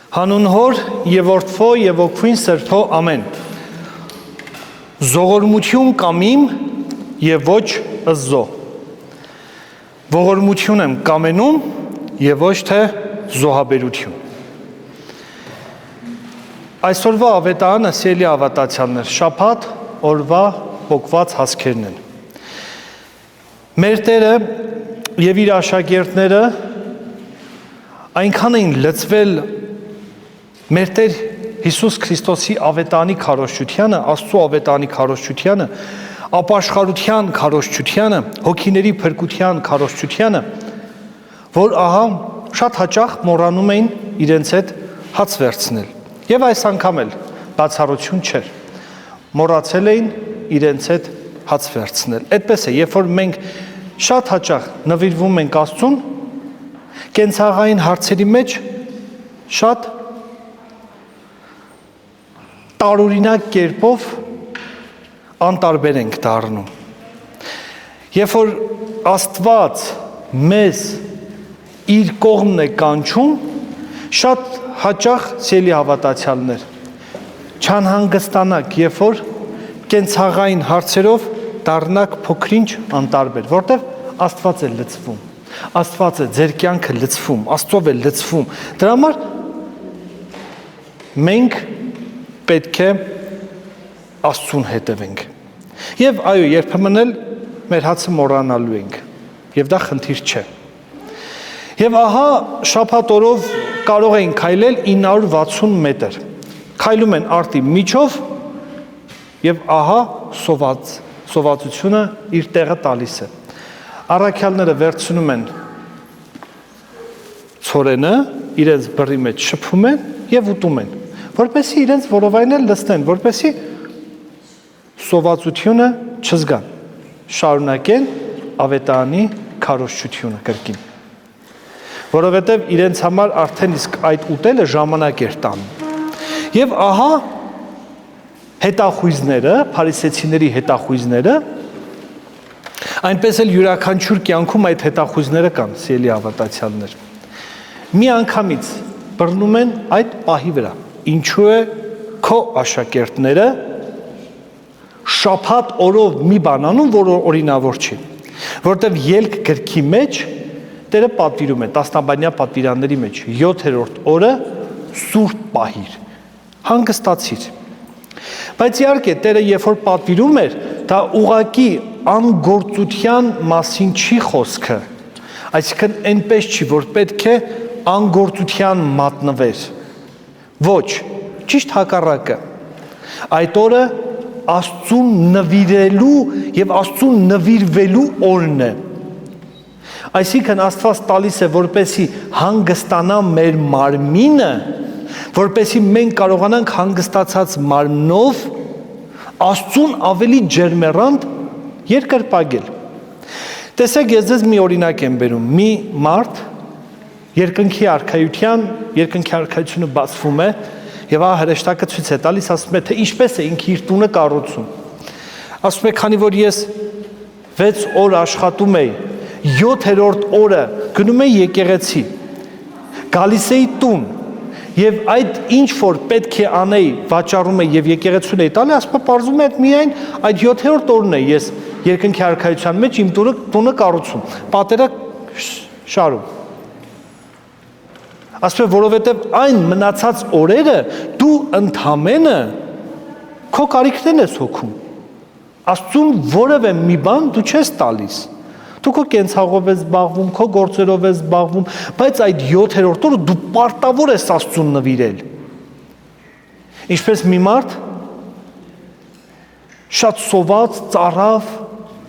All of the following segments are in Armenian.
Հանուն հոր եւ որդվո եւ ոգին սրբո ամեն։ Զողորմություն կամիմ եւ ոչ ըզո։ Ողորմություն եմ կամենում եւ ոչ թե զոհաբերություն։ Այսօրվա ավետարանը սիրելի ավատացյալներ, շաբաթ օրվա փոկված հասկերն են։ Մեր Տերը եւ իր աշակերտները այնքան էին լծվել մեր Տեր Հիսուս Քրիստոսի ավետանի քարոզչությանը, Աստծո ավետանի քարոզչությանը, ապաշխարության քարոզչությանը, հոգիների փրկության քարոզչությանը, որ ահա շատ հաճախ մոռանում էին իրենց հետ հաց վերցնել։ Եվ այս անգամ էլ բացառություն չէր։ Մոռացել էին իրենց հետ հաց վերցնել։ Այդպես է, երբ որ մենք շատ հաճախ նվիրվում ենք Աստծուն, կենցաղային հարցերի մեջ շատ տարօրինակ կերպով անտարբեր ենք դառնում։ Երբ որ Աստված մեզ իր կողմն է կանչում, շատ հաճախ սիրելի հավատացյալներ, չանհանգստանաք, երբ որ կենցաղային հարցերով դառնաք փոքրինչ անտարբեր, որտեղ Աստված է լցվում, Աստված է ձեր կյանքը լցվում, Աստծով է լցվում։ Դրա համար մենք պետք է Աստծուն հետևենք։ Եվ այո, երբեմն էլ մեր հացը մոռանալու ենք, եւ դա խնդիր չէ։ Եվ ահա շաբաթ օրով կարող էին քայլել 960 մետր։ Քայլում են արտի միջով եւ ահա սովածությունը իր տեղը տալիս է։ Առաքյալները վերցնում են ցորենը, իրենց բռի մեջ շփում են եւ ուտում են, որպեսզի իրենց որովայնը լցնեն, որպեսզի սովածությունը չզգան, շարունակեն ավետարանի քարոզչությունը կրկին, որովհետև իրենց համար արդեն իսկ այդ ուտելը ժամանակ էր տանում։ Եվ ահա հետախույզները, փարիսեցիների հետախույզները, այնպես էլ յուրաքանչյուր կյանքում այդ հետախույզները կան, սիրելի հավատացյալներ, մի անգամից բռնում են այդ պահի վրա։ Ինչու է քո աշակերտները շաբաթ օրով մի բան անում, որ օրինավոր չի, որտեղ ելք գրքի մեջ Տերը պատվիրում է տասնաբանյա պատվիրանների մեջ 7-րդ օրը սուրբ պահիր, հանգստացիր։ Բայց իհարկե Տերը երբ որ պատվիրում էր, դա ուղղակի անգործության մասին չի խոսքը, այսինքն այնպես չի, որ պետք է անգործության մատնվեր։ Ոչ, ճիշտ հակառակը։ Այդ օրը Աստծուն նվիրելու եւ Աստծուն նվիրվելու օրն է։ Այսինքն Աստված տալիս է, որպեսի հանգստանա մեր մարմինը, որպեսի մենք կարողանանք հանգստացած մարմնով Աստծուն ավելի ջերմեռանդ երկրպագել։ Տեսեք, ես ձեզ մի օրինակ եմ բերում։ Մի մարդ երկնքի արքայությունը բացվում է եւ ահա հրեշտակը ցույց է տալիս, ասում է, թե ինչպես է ինքը իր տունը կառուցում։ Ասում է, քանի որ ես 6 օր աշխատում էի, 7-րդ օրը գնում էի եկեղեցի, գալիս էի տուն եւ այդ ինչ որ պետք է անեի, վաճառում էի եւ եկեղեցուն էի տալի, ասում է, պարզվում է այդ միայն այդ 7-րդ օրն է ես երկնքի արքայության մեջ իմ տունը կառուցում, պատերը շարում։ Ասում է, որովհետև այն մնացած օրերը դու ընդամենը քո կարիքներն ես հոգում։ Աստծուն որևէ մի բան դու չես տալիս։ Դու քո կենցաղով ես զբաղվում, քո գործերով ես զբաղվում, բայց այդ 7-րդ օրը դու պարտավոր ես Աստծուն նվիրել։ Ինչպես մի մարդ շատ սոված, ծարավ,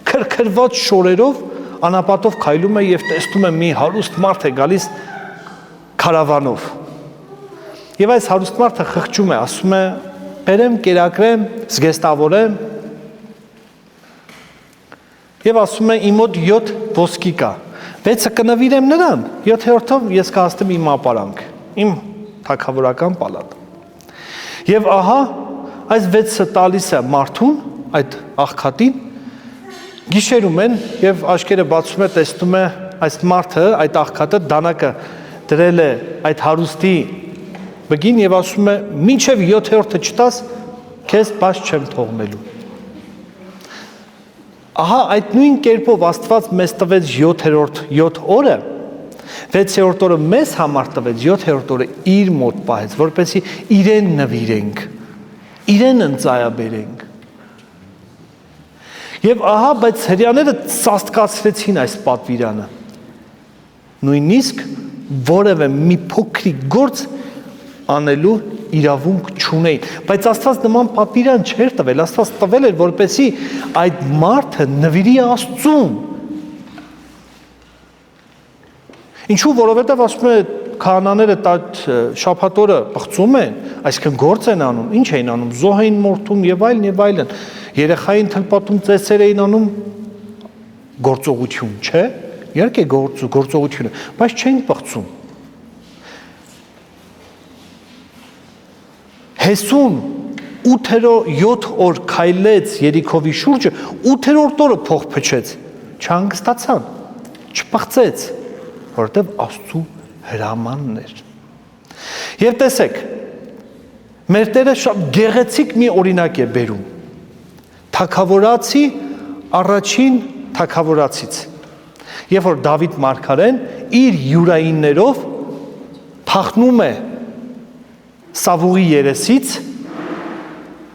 քրքրված շորերով անապատով քայլում է եւ տեսնում է մի հարուստ մարդ է գալիս քարավանով։ Եվ այս հարուստ մարդը խղճում է, ասում է, բերեմ, կերակրեմ, զգեստավորեմ։ Եվ ասում է, իմ մոտ 7 ոսկի կա, 6-ը կնվիրեմ նրան, 7-րդով ես կհասնեմ իմ ապարանք, իմ թագավորական պալատ։ Եվ ահա այս 6-ը տալիս է մարդուն, այդ աղքատին, գիշերում են եւ աչքերը բացում է, տեսնում է այս մարդը, այդ աղքատը դանակը դրել է այդ հարուստի բգին եւ ասում է մինչեւ 7-րդը չտաս քեզ բաց չեմ թողնելու։ Ահա այդ նույն կերպով Աստված մեզ տվեց 7 օրը, 6-րդ օրը մեզ համար տվեց, 7-րդ օրը իր մոտ պահեց, որպեսզի իրեն նվիրենք, իրեն ընծայաբերենք։ Եվ ահա, բայց հրեաները սաստկացրեցին այս պատվիրանը։ Նույնիսկ որևէ մի փոքրիկ գործ անելու իրավունք չունեին, բայց Աստված նման պատվիրան չէր տվել, Աստված տվել էր, որպեսզի այդ մարդը նվիրի Աստծուն։ Ինչու, որովհետև ասում է քահանաները շաբաթ օրը պղծում են, այսինքն գործ են անում, ինչ էին անում, զոհ էին մորթում եւ այլն, երեխային թլպատում ծեսեր էին անում, գործողություն, չէ՞, իհարկե գործողությունը, բայց չէին պղծում։ Հեսուն 7 օր քայլեց Երիքովի շուրջը, 8-րդ օրը փող փչեց, չհանգստացան, չպղծեց, որովհետև Աստծու հրամանն էր։ Եվ տեսեք, մեր Տերը շատ գեղեցիկ մի օրինակ է բերում։ Թագավորացի առաջին թագավորացից։ Երբ որ Դավիթ մարգարեն իր յուրայիններով փախնում է Սավուղի երեսից,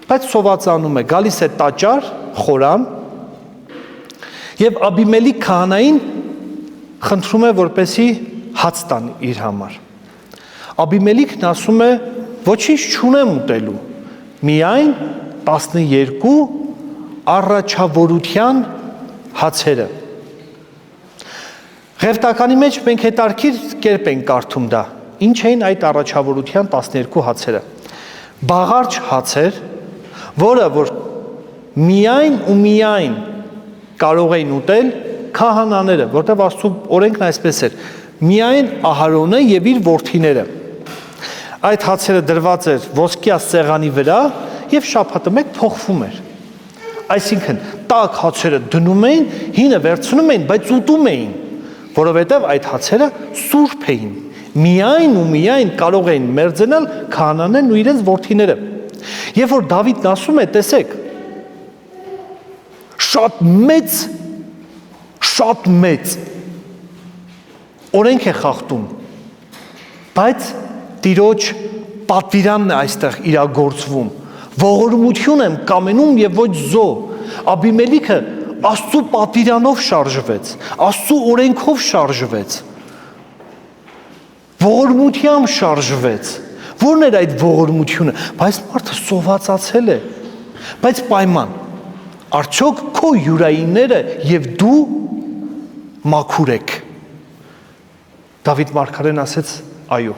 բայց սովածանում է, գալիս է տաճար, խորան, եւ Աբիմելիք քահանային խնդրում է, որպեսի հաց տան իր համար։ Աբիմելիքն ասում է, ոչինչ չունեմ ուտելու, միայն 12 առաջավորության հացերը։ Ղևտականի մեջ մենք հետարքիր կերպ ենք կարդում դա։ Ինչ էին այդ առաջավորության 12 հացերը։ Բաղարջ հացեր, որը որ միայն ու միայն կարող էին ուտել քահանաները, որտեղ Աստծո օրենքն այսպես էր, միայն Ահարոնը եւ իր որդիները։ Այդ հացերը դրված էր ոսկյա սեղանի վրա եւ շաբաթը մեկ փոխվում էր։ Այսինքն տաք հացերը դնում էին, հինը վերցնում էին, բայց ուտում էին, որովհետեւ այդ հացերը սուրբ էին։ Միայն ու միայն կարող էին մերձենալ քահանաներն ու իրենց որդիները։ Երբ որ Դավիթն ասում է, տեսեք, շատ մեծ օրենք է խախտում, բայց Տիրոջ պատվիրանն է այստեղ իրագործվում, ողորմություն եմ կամենում եւ ոչ զո։ Աբիմելիքը Աստծո պատվիրանով շարժվեց, Աստծո օրենքով շարժվեց, ողորմությամբ շարժվեց։ Որն էր այդ ողորմությունը, բայց մարդը սովածացել է, բայց պայման, արդյոք քո յուրայինները եւ դու մաքուր եք։ Դավիթ մարգարեն ասեց, այո,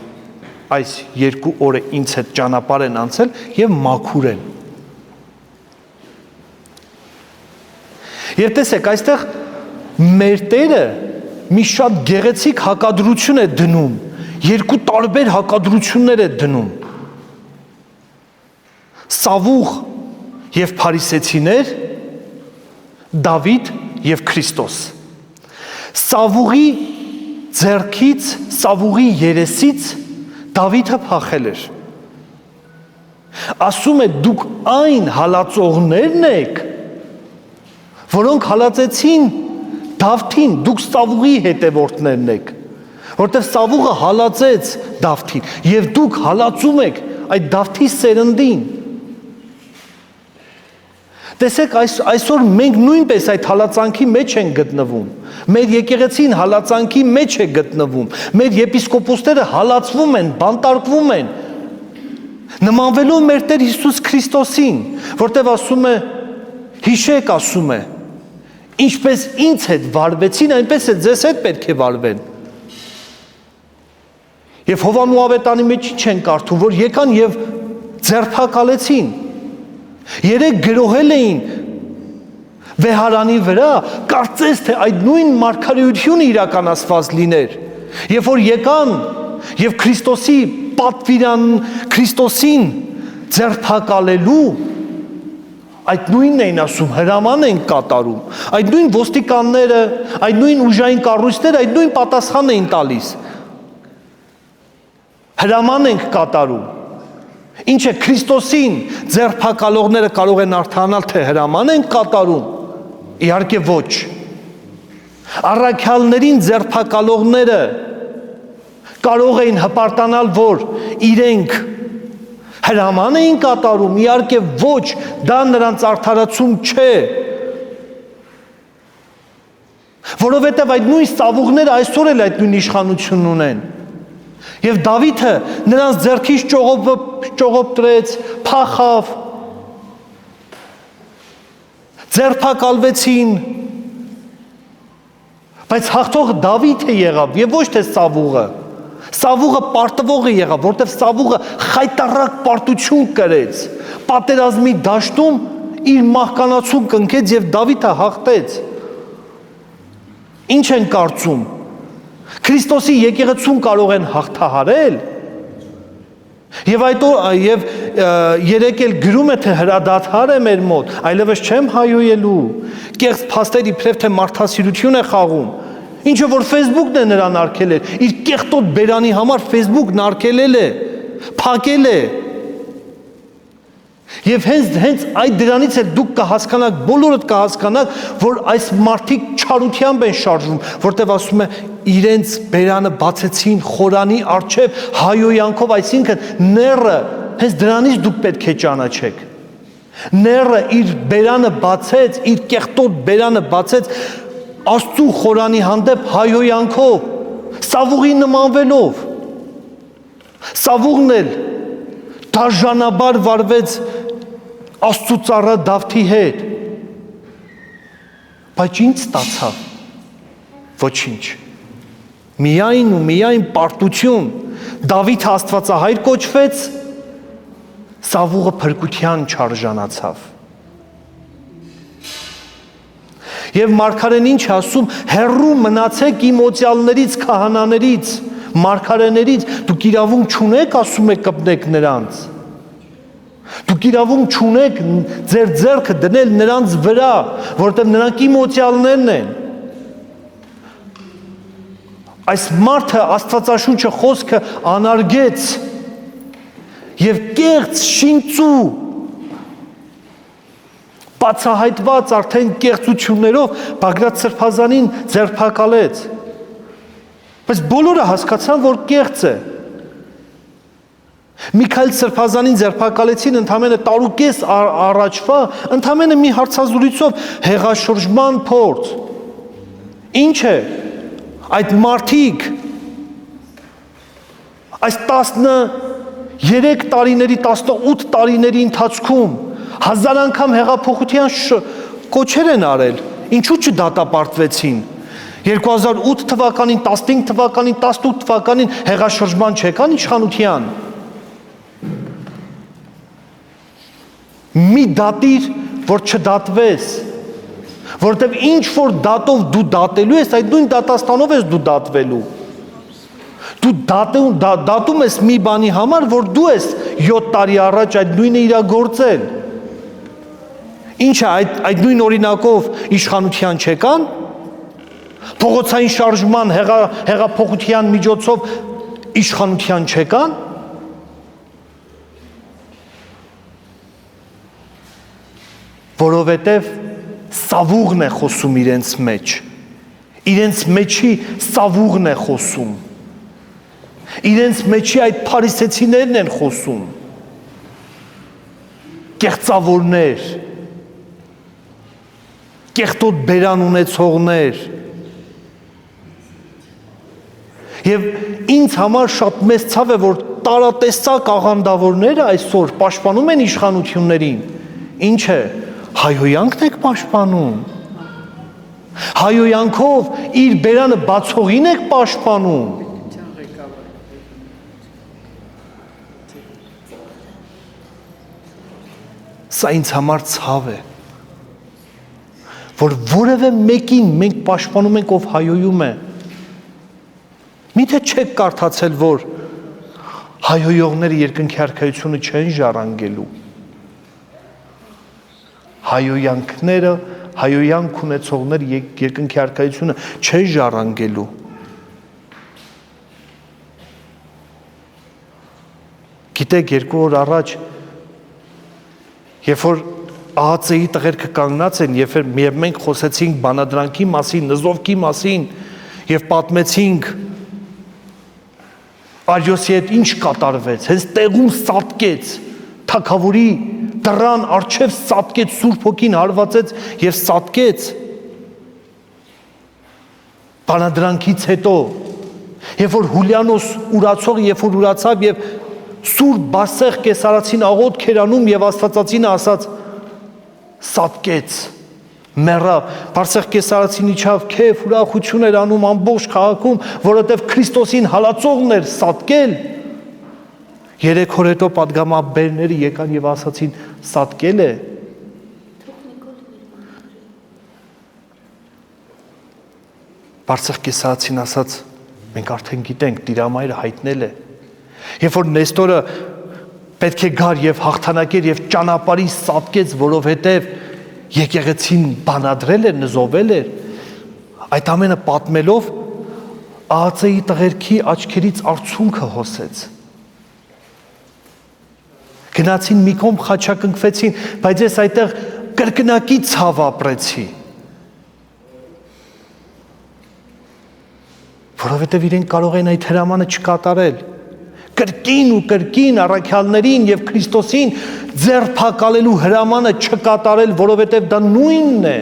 այս 2 օրը ինձ հետ ճանապարհ են անցել եւ մաքուր են։ Եվ տեսեք, այստեղ մեր Տերը մի շատ գեղեցիկ հակադրություն է դնում, 2 տարբեր հակադրություններ է դնում։ Սավուղ եւ փարիսեցիներ, Դավիթ եւ Քրիստոս։ Սավուղի ձեռքից, Սավուղի երեսից Դավիթը փախել էր։ Ասում է դուք այն հալածողներն եք, որոնք հալածեցին Դավթին, դուք Սավուղի հետևորդներն եք, որտեղ Սավուղը հալածեց Դավթին, եւ դուք հալածում եք այդ Դավթի սերնդին։ Տեսեք, այսօր մենք նույնպես այդ հալածանքի մեջ ենք գտնվում։ Մեր եկեղեցին հալածանքի մեջ է գտնվում։ Մեր եպիսկոպոսները հալածվում են, բանտարկվում են։ Նմանվելով մեր Տեր Հիսուս Քրիստոսին, որտեղ ասում է, հիշեք, ասում է, ինչպես ինձ հետ վարվեցին, այնպես է ձեզ հետ պետք է վարվեն։ Եվ Հովանու ավետանի մեջ ինչ են կարդում, որ եկան եւ ձերբակալեցին։ 3 գրոհել էին վեհարանի վրա, կարծես թե այդ նույն մարգարեությունը իրականացված լիներ։ Երբ որ եկան եւ Քրիստոսի պատվիրան, Քրիստոսին ձերբակալելու, այդ նույնն էին ասում, հրաման են կատարում։ Այդ նույն ոստիկանները, այդ նույն ուժային կառույցները այդ նույն պատասխանն էին տալիս։ Հրաման ենք կատարում։ Ինչ է Քրիստոսին ձերբակալողները կարող են արդանալ, թե հրաման են կատարում։ Իհարկե ոչ։ Առաքյալներին ձերբակալողները կարող էին հպարտանալ, որ իրենք հրաման էին կատարում, իհարկե ոչ, դա նրանց արդարացում չէ։ Որովհետև այդ նույն սավուղները այսօր էլ այդ նույն իշխանությունն ունեն։ Եվ Դավիթը նրանց ձեռքից ճողոպ տրեց, փախավ, ձերբակալվեցին, բայց հաղթողը Դավիթը եղավ եւ ոչ թե Սավուղը։ Սավուղը պարտվողը եղավ, որտեղ Սավուղը խայտառակ պարտություն կրեց, պատերազմի դաշտում իր մահկանացուն կնքեց եւ Դավիթը հաղթեց։ Ինչ են կարծում։ Քրիստոսի եկեղեցուն կարող են հաղթահարել։ Եվ երեք էլ գրում է, թե հրադադար է մեր մոտ, այլևս չեմ հայոյելու։ Կեղծ փաստեր իբրև թե մարդասիրություն է խաղում։ Ինչը որ Facebook-ն է նրան արգել էր, իր կեղտոտ բերանի համար Facebook-ն արգելել է, փակել է։ Եվ հենց այդ դրանից էլ դուք կհասկանաք, բոլորդ կհասկանաք, որ այս մարդիկ չարությամբ են շարժվում, որտեղ ասում է իրենց բերանը բացեցին խորանի առջև հայոյանքով, այսինքն նեռը, հենց դրանից դուք պետք է ճանաչեք։ Նեռը իր բերանը բացեց, իր կեղտոտ բերանը բացեց Աստծու խորանի հանդեպ հայոյանքով, Սավուղի նմանվելով։ Սավուղն էլ դաժանաբար վարվեց Աստծու ծառա Դավթի հետ։ Բայց ինչ ստացավ։ Ոչինչ։ Միայն ու միայն պարտություն։ Դավիթը աստվածահայր կոչվեց, Սավուղը փրկության չարժանացավ։ Եվ մարգարեն ինչ ասում, հեռու մնացեք իմ օծյալներից, քահանաներից, մարգարեներից, դուք իրավունք չունեք, ասում է կպնեք նրանց։ Դուք իրավունք չունեք ձեր ձեռքը դնել նրանց վրա, որովհետև նրանք իմ օծյալներն են։ Այս մարդը Աստվածաշունչը խոսքը անարգեց եւ կեղծ շինծու բացահայտված արդեն կեղծություններով Բագրատ Սրբազանին ձերբակալեց։ Բայց բոլորը հասկացան, որ կեղծ է։ Միքայել Սրբազանին ձերբակալեցին ընդամենը տարուկես առաջվա, ընդամենը մի հարցազրույցով հեղաշրջման փորձ։ Ինչ է։ Այդ մարդիկ այս 13 տարիների, 18 տարիների ընթացքում 1000 անգամ հեղափոխության կոչեր են արել, ինչու չդատապարտվեցին։ 2008 թվականին, 15 թվականին, 18 թվականին հեղաշրջման չեկան իշխանության։ Մի դատիր, որ չդատվես, որտեղ ինչ որ դատով դու դատելու ես, այդ նույն դատաստանով ես դու դատվելու։ Դու դատում ես մի բանի համար, որ դու ես 7 տարի առաջ այդ նույնը իրագործել։ Ինչը այդ նույն օրինակով իշխանության չեկան, փողոցային շարժման հեղափոխության միջոցով իշխանության չեկան, որովհետև Սավուղն է խոսում իրենց մեջ, իրենց մեջի Սավուղն է խոսում, իրենց մեջի այդ փարիսեցիներն են խոսում, կեղծավորներ, կեղտոտ բերան ունեցողներ։ Եվ ինձ համար շատ մեծ ցավ է, որ տարատեսակ աղանդավորները այսօր պաշտպանում են իշխանություններին։ Ինչ է, հայոյանքն եք պաշտպանում։ Հայոյանքով իր բերանը բացողին եք պաշտպանում։ Սա ինձ համար ցավ է, որ որևէ մեկին մենք պաշտպանում ենք, ով հայոյում է։ Միթե չեք կարդացել, որ հայոյողները երկնքի արքայությունը չեն ժառանգելու։ Հայոյանքները, հայոյանք ունեցողներ երկնքի արքայությունը չեն ժառանգելու։ Գիտեք, 2 օր առաջ, երբ որ ԱԱՑ-ի տղերքը կանգնած են, եւ մենք խոսեցինք բանադրանքի մասին, նզովքի մասին եւ պատմեցինք Արիոսի հետ ինչ կատարվեց, հենց տեղում սատկեց, թագավորի դռան առջև սատկեց, Սուրբ Հոգին հարվածեց եւ սատկեց։ Բանադրանքից հետո, երբ որ Հուլիանոս ուրացողը, երբ որ ուրացավ եւ Սուրբ Բասեղ կեսարացին աղոթք էր անում եւ Աստվածածինը ասաց սատկեց, մեռավ, Բարսեղ կեսարացին իջավ, քեֆ, ուրախություն էր անում ամբողջ քաղաքում, որովհետև Քրիստոսին հալածողն էր սատկել։ 3 օր հետո պատգամաբերները եկան եւ ասացին սատկել է։ Բարսեղ կեսարացին ասաց մենք արդեն գիտենք, Տիրամայրը հայտնել է։ Երբ որ Նեստորը պետք է գար եւ հաղթանակեր եւ ճանապարհին սատկեց, որովհետեւ եկեղեցին բանադրել էր, նզովել էր, այդ ամենը պատմելով ԱԱՑ-ի տղերքի աչքերից արցունքը հոսեց։ Գնացին մի կողմ խաչակնկվեցին, բայց ես այդտեղ կրկնակի ցավ ապրեցի։ Որովհետև իրենք կարող են այդ հրամանը չկատարել։ Կրկին ու կրկին առաքյալներին եւ Քրիստոսին ձեռփակալելու հրամանը չկատարել, որովհետեւ դա նույնն է։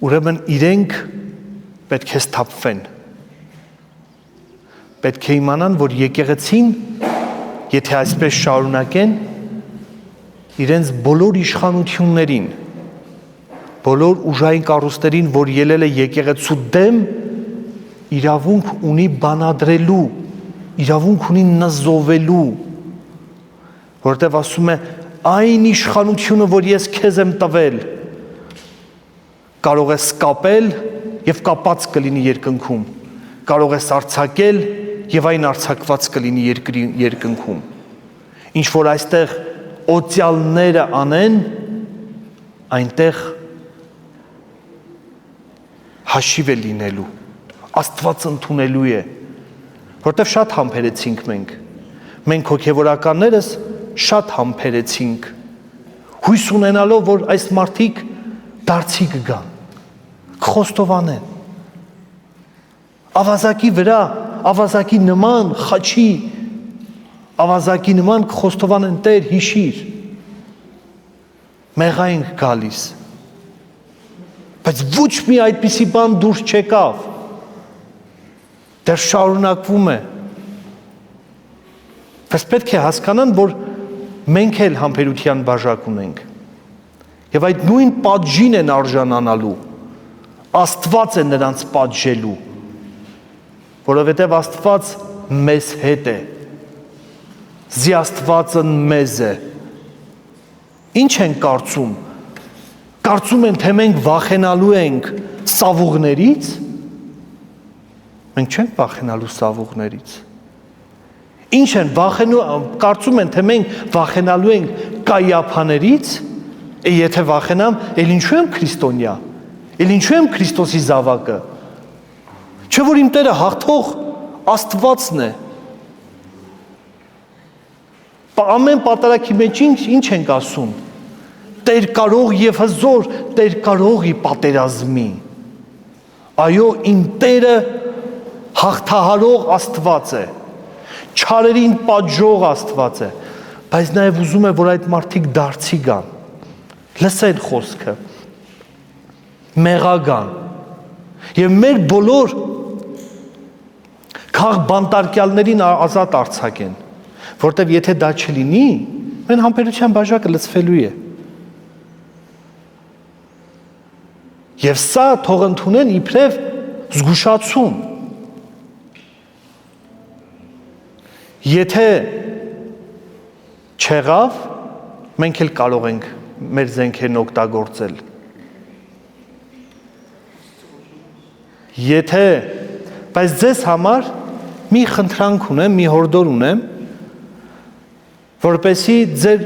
Ուրեմն իրենք պետք է սթափվեն։ Պետք է իմանան, որ եկեղեցին, եթե այսպես շարունակեն, իրենց բոլոր իշխանություններին, բոլոր ուժային կառույցներին, որ ելել է եկեղեցու դեմ, իրավունք ունի բանադրելու, իրավունք ունի նզովելու, որտեղ ասում է այն իշխանությունը, որ ես քեզ եմ տվել, կարող է սկապել եւ կապած կլինի երկնքում, կարող է արձակել եւ այն արձակված կլինի երկնքում։ Ինչ որ այստեղ օծյալները անեն, այնտեղ հաշիվ է լինելու, Աստված ընդունելու է, որտեղ շատ համբերեցինք մենք հոգևորականներս շատ համբերեցինք, հույս ունենալով, որ այս մարդիկ դարձի կգան, կխոստովանեն, ավազակի վրա, ավազակի նման, խաչի, ավազակի նման կխոստովանեն Տեր հիշիր, մեղային գալիս, բայց ոչ մի այդպիսի բան դուրս չեկավ, դեռ շարունակվում է, բայց պետք է հասկանան, որ մենք էլ համբերության բաժակ ունենք, եւ այդ նույն պատժին են արժանանալու, Աստված է նրանց պատժելու, որովհետև Աստված մեզ հետ է, զի Աստվածը մեզ է, ինչ են կարծում, կարծում են, թե մենք վախենալու ենք սավուղներից, մենք չենք վախենալու սավուղներից, ինչ են կարծում են, թե մենք վախենալու ենք կայապաներից, եթե վախենամ, էլ ինչու եմ քրիստոնյա, էլ ինչու եմ Քրիստոսի զավակը, չէ որ իմ Տերը հաղթող Աստվածն է, ամեն պատարագի մեջ ինչ ենք ասում, Տեր կարող եւ հզոր, Տեր կարողի պատերազմի, այո, իմ Տերը հաղթահարող Աստված է, չարերին պատժող Աստված է, բայց նաև ուզում է, որ այդ մարդիկ դարձի գան, լսեն խոսքը, մեղագան, եւ մեր բոլոր քաղ բանտարկյալներին ազատ արձակեն, որտեւ եթե դա չլինի, մեն համբերության բաժակը լցվելու է։ Եվ սա թող ընդունեն իբրև զգուշացում։ Եթե չեղավ, մենք էլ կարող ենք մեր զենքերն օգտագործել։ Եթե, բայց ձեզ համար մի խնդրանք ունեմ, մի հորդոր ունեմ, որպեսզի ձեր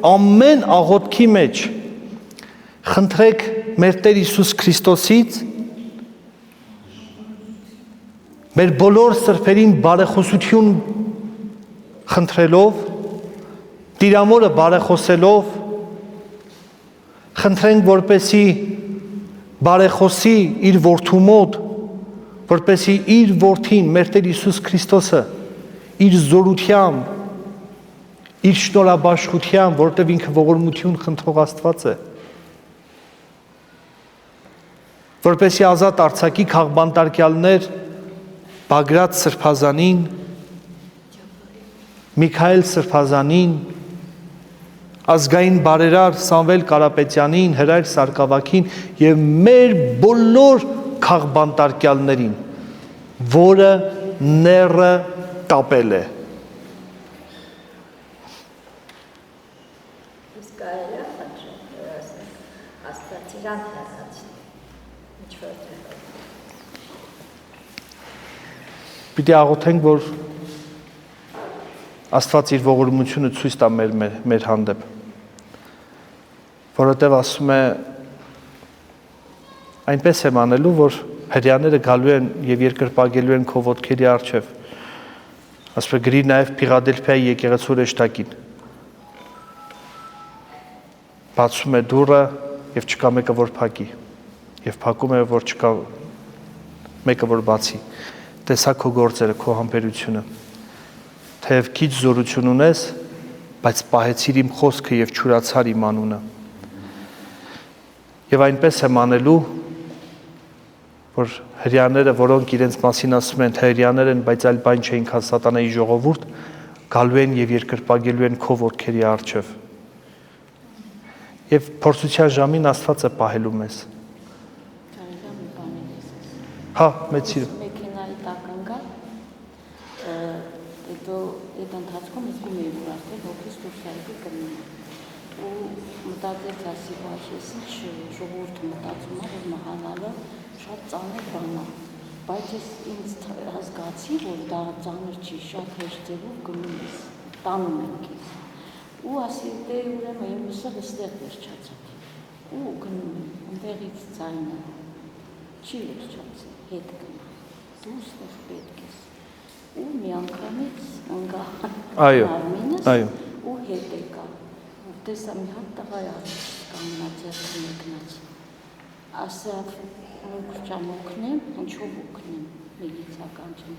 ամեն աղոթքի մեջ խնդրեք մեր Տեր Հիսուս Քրիստոսից, մեր բոլոր սրբերին բարեխոսություն խնդրելով, Տիրամորը բարեխոսելով, խնդրենք, որպեսի բարեխոսի իր որդու մոտ, որպեսի իր որդին, մեր Տեր Հիսուս Քրիստոսը, իր զորությամբ, իր շնորհաբաշխությամբ, որտեղ ինքը ողորմություն խնդրող Աստված է, որպեսի ազատ արձակի քաղբանտարկյալներ Բագրատ Սրբազանին, Միքայել Սրբազանին, ազգային բարերար Սամվել Կարապետյանին, Հրայր Սարգսակին եւ մեր բոլոր քաղբանտարկյալներին, որը ները տապել է։ Պիտի աղոթենք, որ Աստված իր ողորմությունը ցույց տա մեր հանդեպ, որովհետև ասում է այնպես եմ անելու, որ հրեաները գալու են եւ երկրպագելու են քո ոտքերի առջև, ասում է գրի նաեւ Փիղադելֆիայի եկեղեցու հրեշտակին, բացում է դուռը եւ չկա մեկը որ փակի, եւ փակում է որ չկա մեկը որ բացի, տեսա քո գործերը, քո համբերությունը, թեև քիչ զորություն ունես, բայց պահեցիր իմ խոսքը եւ չուրացար իմ անունը։ Եվ այնպես եմ անելու, որ հրեաները, որոնք իրենց մասին ասում են, թե հրեաներ են, բայց այլ բան չէին, քան սատանայի ժողովուրդ, գալու են եւ երկրպագելու են քո ոտքերի առջև։ Եվ փորձության ժամին Աստված է պահելու մեզ։ Հա, մեծիր։ Մեքենայի տակ ընկա, այդ ընթացքում զգում էի, որ արդեն հոգիս դուրս եկել կմնա։ Ու մտածեց ասի, բայց ես ինչ ժողովուրդը մտածում է, որ մահանալը շատ ծանր բան է, բայց ես ինձ հասկացի, որ դա ծանր չի, շատ հեշտ ձևով գնում ես, տանում ենք ես։ Ու ասի, դե ուրեմն իմ ուսը հստեղ վերջացավ։ Ու գնում եմ, ընդեղից ձայնը չի վերջացել, հետ գնա, դու ստեղ պետք ես։ Ու մի անգամից ընկա արմինս ու հետ եկա, տեսա մի հատ տղա կանգնած ձեռքը մեկնած, ասավ ճամ օգնեմ, հնչով օգնեմ, միլիցիական չեմ,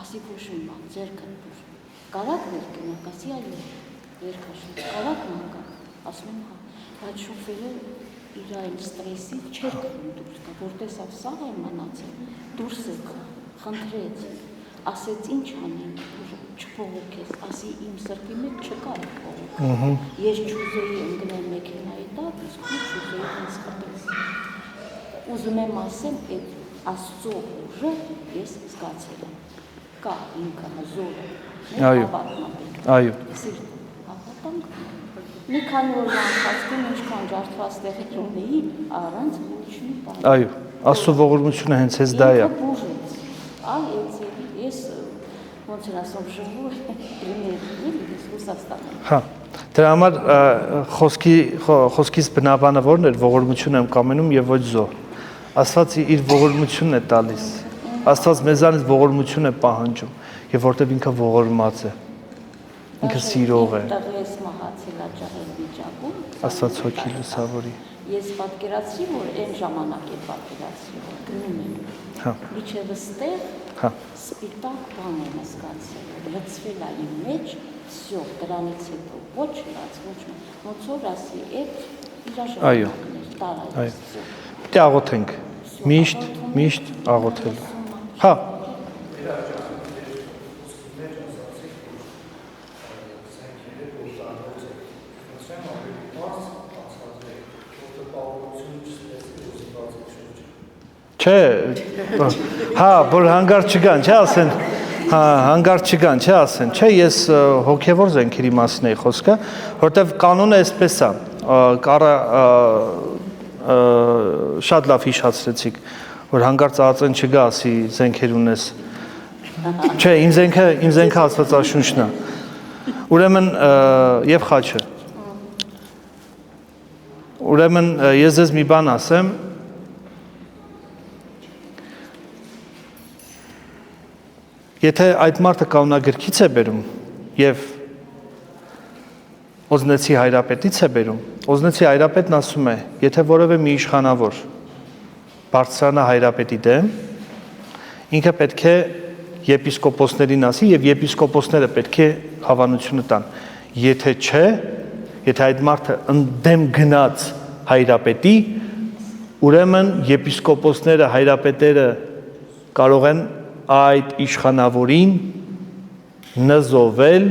ասի ոչմ բան, ձեռքը դուր, կարակ վեր կնակ, ասի այլ երկաշուտ, կարակ մանկա, ասում եմ հա, բայց շոֆերը իր այն ստրեսի չեր կրում դուրս կա, որ տեսավ սաղ է մանացել, դուրս եք, խնդրեց, ասեց ինչ անենք, չփողոքես, ասի իմ սրտի մեջ չկա է փողոք, ես չուզեի ընգնել մեքենայի տակ, իսկ ու չուզեի ինձ խփես, ուզում եմ ասեմ, այդ Աստծո ուժը ես զգացել եմ, կա ինքը հզորը, այո, մի քանի օր անցածքում ինչքան ջարդված տեղեր ունեի, առանց ոչ մի բան։ Այո, Աստծո ողորմությունը հենց էս դա է։ Ես ոնց էր ասում ժողովուրդ ես Ռուսաստանում։ Հա, դրա համար խոսքից բնաբանը որն էր, ողորմություն եմ կամենում եւ ոչ զոհ։ Աստված իր ողորմությունն է տալիս։ Աստված մեզանից ողորմություն է պահանջում, եւ որտեւ ինքը ողորմած է։ Ինքը սիրող է։ Տղես մահացել աճառել վիճակում։ Աստված հոգի լուսավորի։ Ես պատկերացրի, որ այն ժամանակ է պատկերացրի, որ գնում եմ։ Հա։ Միջև ստեղ, հա, սպիտակ բան եմ հասկացել, լցվել է իմ մեջ, всё, դրանից հետո ոչ լաց, ոչ ոնց որ ասի, այդ իր ժամանակն էր, տարա։ Դե աղոթենք։ Միշտ աղոթել։ Հա։ Չէ, հա, որ հանգարց չգան, չէ ասեն, հա, հանգարց չգան, չէ ասեն, չէ, ես հոգևոր զենքերի մասին էի խոսքը, որտեվ կանոնը այսպես է, շատ լավ հիշացրեցիք, որ հանգարց ածեն չգա, ասի զենքեր ունես, չէ, իմ զենքը Աստվածաշունչն է, ուրեմն եւ խաչը, ուրեմն ես ձեզ մի բան ասեմ, Եթե այդ մարդը կանոնագրքից է բերում եւ Օզնեցի հայրապետից է բերում, Օզնեցի հայրապետն ասում է, եթե որևէ մի իշխանավոր բարձրանա հայրապետի դեմ, ինքը պետք է եպիսկոպոսներին ասի եւ եպիսկոպոսները պետք է հավանությունը տան։ Եթե չէ, եթե այդ մարդը ընդդեմ գնաց հայրապետի, ուրեմն եպիսկոպոսները, հայրապետերը կարող են այդ իշխանավորին նզովել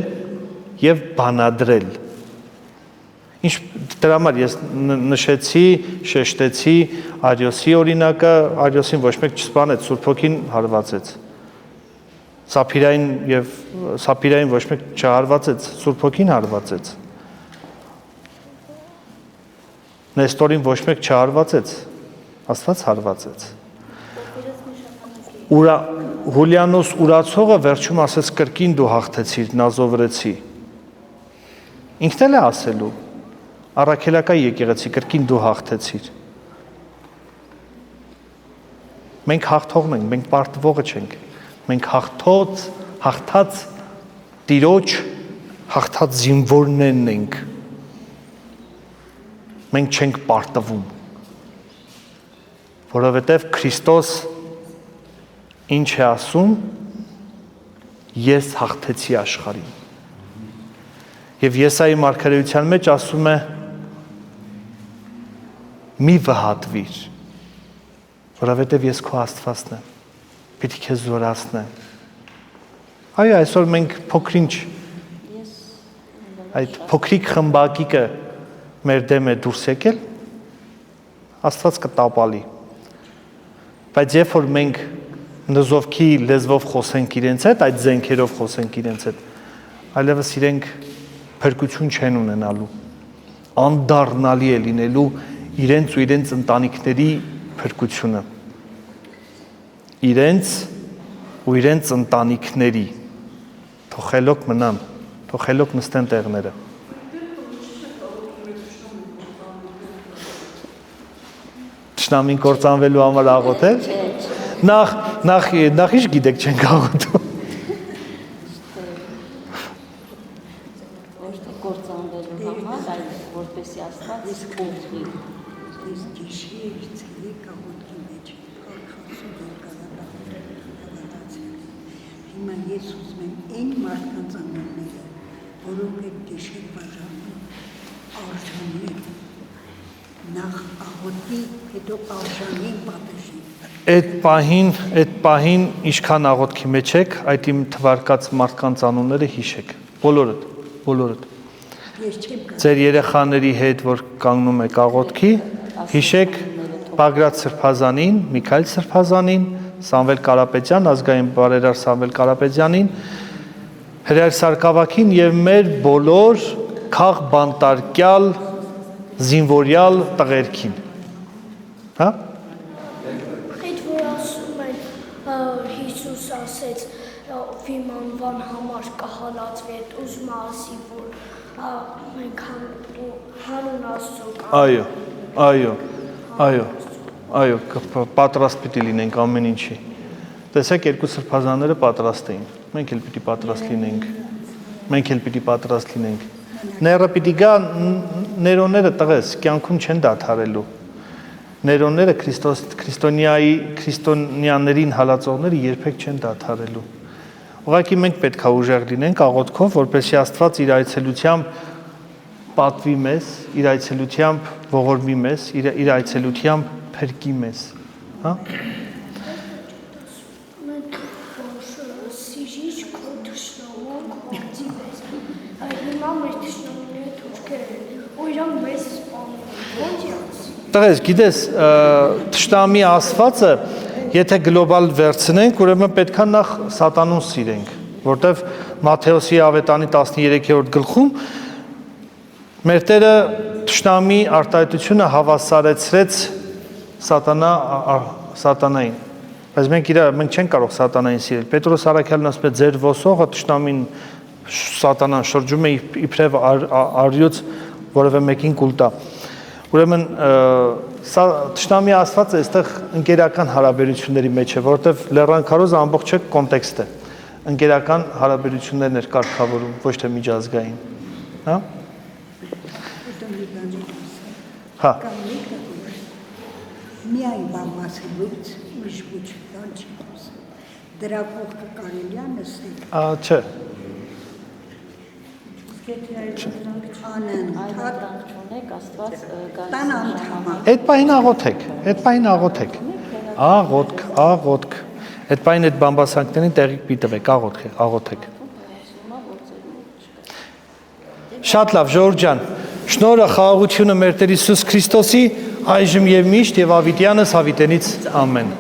եւ բանադրել։ Ինչ դրա համար ես նշեցի, շեշտեցի Արիոսի օրինակը, Արիոսին ոչ մեկ չսպանեց, Սուրբ Հոգին հարվածեց։ Սափիրային ոչ մեկ չհարվածեց, Սուրբ Հոգին հարվածեց։ Նեստորին ոչ մեկ չհարվածեց, Աստված հարվածեց։ Հուլիանոս ուրացողը վերջում ասեց կրկին դու հաղթեցիր, նազովրեցի։ Ինքն էլ է ասելու, առաքելական եկեղեցի կրկին դու հաղթեցիր։ Մենք հաղթողն ենք, մենք պարտվողը չենք։ Մենք հաղթած տիրոջ, հաղթած զինվորներն ենք։ Մենք չենք պարտվում, որովհետև Քրիստոս ինչ է ասում, ես հաղթեցի աշխարհին։ Եվ Եսայի մարգարեության մեջ ասում է մի վհատվիր, որովհետև ես քո Աստվածն եմ, պիտի քեզ զորացնեմ։ Այո, այսօր մենք փոքրինչ այդ փոքրիկ խմբակիկը մեր դեմ է դուրս եկել, Աստված կտապալի։ Բայց երբ որ մենք նզովքի լեզվով խոսենք իրենց հետ, այդ զենքերով խոսենք իրենց հետ, այլևս իրենք փրկություն չեն ունենալու, անդառնալի է լինելու իրենց ու իրենց ընտանիքների փրկությունը, իրենց ու իրենց ընտանիքների, թող խելոք մնան, թող խելոք նստեն տեղները։ Թշնամին կործանվելու համար աղոթել։ Նախ ինչ գիտեք չենք աղոթում։ Ոչ թե կործանվելու համար, այլ որպեսի Աստված օգնի։ Ես գիշեր ցերեկ աղոթքի մեջ արքասում գալատացել։ Հիմա ես ուզում եմ այն մարդկանց անունները, որոնք այդ գիշեր բաժանում արժանի նախ աղոթի, հետո արժանին պատժի։ Այդ պահին ինչքան աղոթքի մեջ եք, այդ իմ թվարկած մարդկանց անունները հիշեք, բոլորդ։ Ձեր երեխաների հետ, որ կանգնում եք աղոթքի, հիշեք Բագրատ Սրբազանին, Միքայել Սրբազանին, Սամվել Կարապետյան, ազգային բարերար Սամվել Կարապետյանին, Հրայր Սարգսակին եւ մեր բոլոր քաղբանտարկյալ զինվորյալ տղերքին։ Հա? Հիսուս ասեց վիմանվան համար կհալածվի, այդ ուզում ասի, որ մենք հանուն Աստծո այո, պատրաստ պիտի լինենք ամեն ինչի։ Տեսեք, երկու սրբազանները պատրաստ էին, մենք էլ պիտի պատրաստ լինենք, Ները պիտի գա, ներոնները տղես, կյանքում չեն դադարելու։ Ներոնները քրիստոնյաներին հալածողները երբեք չեն դադարելու։ Ուղղակի մենք պետք է ուժեղ լինենք աղոթքով, որպեսզի Աստված իր այցելությամբ պատվի մեզ, իր այցելությամբ ողորմի մեզ, իր այցելությամբ փրկի մեզ, հա? Տղես, գիտես, թշնամի ասվածը, եթե գլոբալ վերցնենք, ուրեմն պետքա նախ սատանուն սիրենք, որտեվ Մատթեոսի ավետանի 13-րդ գլխում մեր Տերը թշնամի արտահայտությունը հավասարեցրեց սատանային, բայց մենք չենք կարող սատանային սիրել։ Պետրոս առաքյալն ասում է, ձեր ոսողը թշնամին սատանան շրջում է իբրև արյուծ որևէ մեկին կուլ տա։ Ուրեմն սա թշնամի ասվածը այստեղ ընկերական հարաբերությունների մեջ է, որովհետև լեռան քարոզը ամբողջ կոնտեքստ է։ ընկերական հարաբերություններն էր կարգավորում, ոչ թե միջազգային։ Հա։ Հետո մի բան ասեմ։ Հա։ Կամ մեկը որ միայն բամասելուց ուրիշ ոչ բան չի ասում։ Դրա կողքը կարելի է նստել։ Չէ։ Անընդհատ Դրանք չունեք, Աստված տան անդամը։ Այդ պահին աղոթեք, այդ պահին աղոթեք։ Աղոթք։ Այդ պահին այդ բամբասանքներին տեղի պիտվեք, աղոթեք։ Շատ լավ, Ժողովուրդ ջան, շնորհը, խաղաղությունը մեր Տեր Հիսուս Քրիստոսի այժմ եւ միշտ եւ ավիտյանս հավիտենից ամեն։